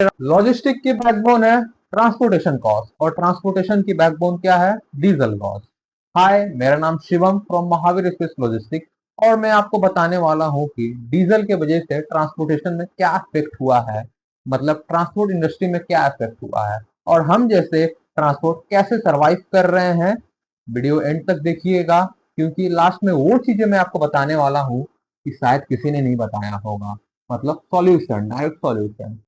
Logistic की backbone है transportation cost, और ट्रांसपोर्टेशन की बैकबोन क्या है? Diesel cost. हाय, मेरा नाम Shivam from Mahavir express logistic, और मैं आपको बताने वाला हूँ कि डीजल के वजह से ट्रांसपोर्टेशन में क्या इफेक्ट हुआ है, मतलब ट्रांसपोर्ट इंडस्ट्री में क्या इफेक्ट हुआ है, और हम जैसे ट्रांसपोर्ट कैसे सरवाइव कर रहे हैं। वीडियो एंड तक देखिएगा, क्योंकि लास्ट में वो चीजें मैं आपको बताने वाला हूँ कि शायद किसी ने नहीं बताया होगा, मतलब सॉल्यूशन, डायरेक्ट सॉल्यूशन।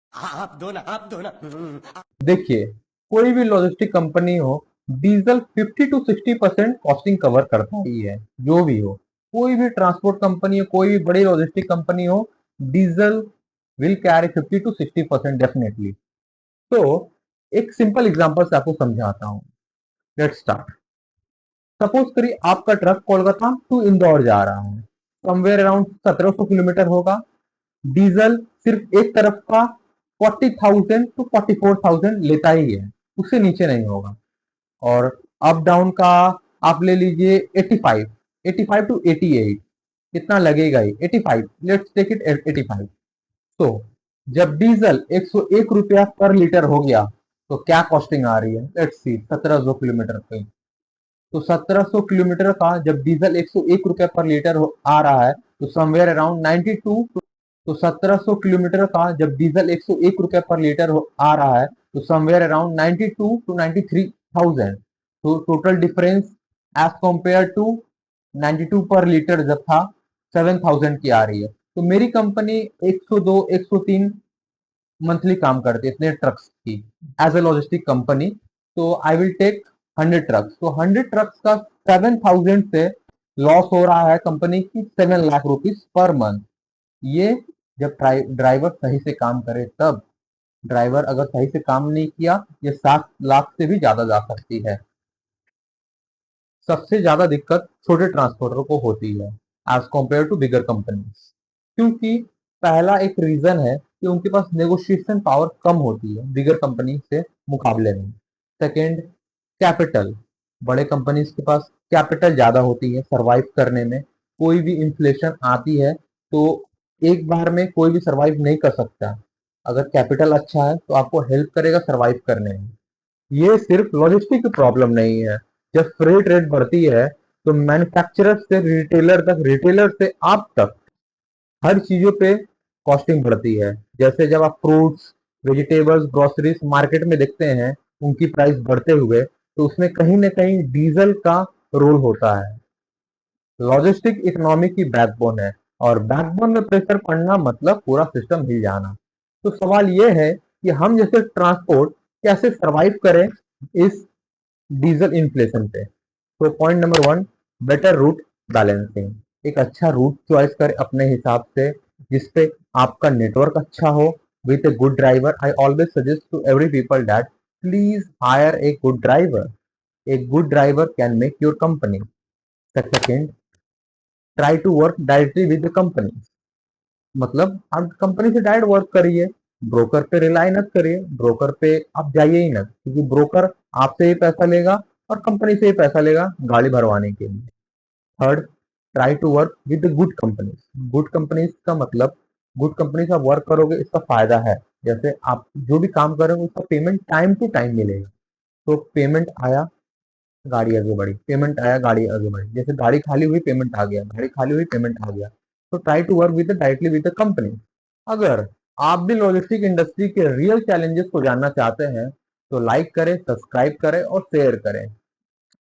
देखिए, कोई भी लॉजिस्टिक कंपनी हो, डीजल 50 टू 60% कॉस्टिंग कवर करता ही है, जो भी हो। कोई भी ट्रांसपोर्ट कंपनी हो, कोई भी बड़ी लॉजिस्टिक कंपनी हो, diesel will carry 50 to 60% definitely. तो एक सिंपल एग्जांपल से आपको समझाता हूँ। Let's start. सपोज करिए आपका ट्रक कोलकाता टू इंदौर जा रहा है, समवेयर अराउंड 1700 किलोमीटर होगा। डीजल सिर्फ एक तरफ का 40,000 टू 44,000 लेता ही है, उससे नीचे नहीं होगा। और अप डाउन का आप ले लीजिए 85, 85 टू 88, इतना लगेगा ही। 85, लेट्स टेक इट 85। तो जब डीजल 101 रुपया पर लीटर हो गया, तो क्या कॉस्टिंग आ रही है? लेट्स सी, 1700 किलोमीटर पे। तो 1700 किलोमीटर का जब डीजल 101 रुपया पर लीटर आ रहा है, तो समवेयर अराउंड 92। तो 1700 किलोमीटर का जब डीजल 101 रुपया पर लीटर आ रहा है, तो समवेयर अराउंड 92 टू 93,000। तो total difference as compare to 92 पर लीटर जब था, 7,000 की आ रही है। तो मेरी कंपनी 102 103 मंथली काम करती है इतने ट्रक्स की, एज ए लॉजिस्टिक कंपनी। तो आई विल टेक 100 ट्रक्स। तो 100 ट्रक्स का 7,000 से लॉस हो रहा है कंपनी की 7 लाख रुपीज पर मंथ। ये जब ड्राइवर सही से काम करे तब। ड्राइवर अगर सही से काम नहीं किया, ये 7 लाख से भी ज्यादा जा सकती है। सबसे ज्यादा दिक्कत छोटे ट्रांसपोर्टर को होती है as compare to bigger companies, क्योंकि पहला एक रीजन है कि उनके पास नेगोशिएशन पावर कम होती है बिगर कंपनी से मुकाबले में। Second, capital. बड़े कंपनीज के पास कैपिटल ज्यादा होती है सरवाइव करने में। कोई भी इन्फ्लेशन आती है तो एक बार में कोई भी सरवाइव नहीं कर सकता। अगर कैपिटल अच्छा है तो आपको हेल्प करेगा सरवाइव करने में। ये सिर्फ लॉजिस्टिक की प्रॉब्लम नहीं है। जब फ्रेट रेट बढ़ती है, तो मैन्युफैक्चरर से रिटेलर तक, रिटेलर से आप तक, हर चीजों पे कॉस्टिंग बढ़ती है। जैसे जब आप फ्रूट्स, वेजिटेबल्स, ग्रोसरीज मार्केट में देखते हैं उनकी प्राइस बढ़ते हुए, तो उसमें कहीं ना कहीं डीजल का रोल होता है। लॉजिस्टिक इकोनॉमी की बैकबोन है, और बैकबोन में प्रेशर पड़ना मतलब पूरा सिस्टम हिल जाना। तो सवाल यह है कि हम जैसे ट्रांसपोर्ट कैसे सरवाइव करें इस डीजल इन्फ्लेशन पे। तो point number 1, better route balancing. एक अच्छा रूट चॉइस करें अपने हिसाब से, जिसपे आपका नेटवर्क अच्छा हो with a good driver. I always suggest to every people that please hire a good driver. A good driver can make your company. Second, try to work directly with the company. मतलब आप company से direct work करिए, broker पे rely मत करिए। Broker पे आप जाइए ही ना, क्योंकि ब्रोकर आपसे ही पैसा लेगा और कंपनी से ही पैसा लेगा गाड़ी भरवाने के लिए। Third, try to work with good companies. Good companies का मतलब, गुड कंपनी से आप वर्क करोगे इसका फायदा है, जैसे आप जो भी काम करोगे उसका पेमेंट टाइम टू टाइम मिलेगा। तो पेमेंट आया, गाड़ी आगे बढ़ी, पेमेंट आया, गाड़ी आगे बढ़ी। जैसे गाड़ी खाली हुई, पेमेंट आ गया, गाड़ी खाली हुई, पेमेंट आ गया। तो try to work with directly with the company. अगर आप भी लॉजिस्टिक इंडस्ट्री के रियल चैलेंजेस को जानना चाहते हैं, तो लाइक करें, सब्सक्राइब करें और शेयर करें।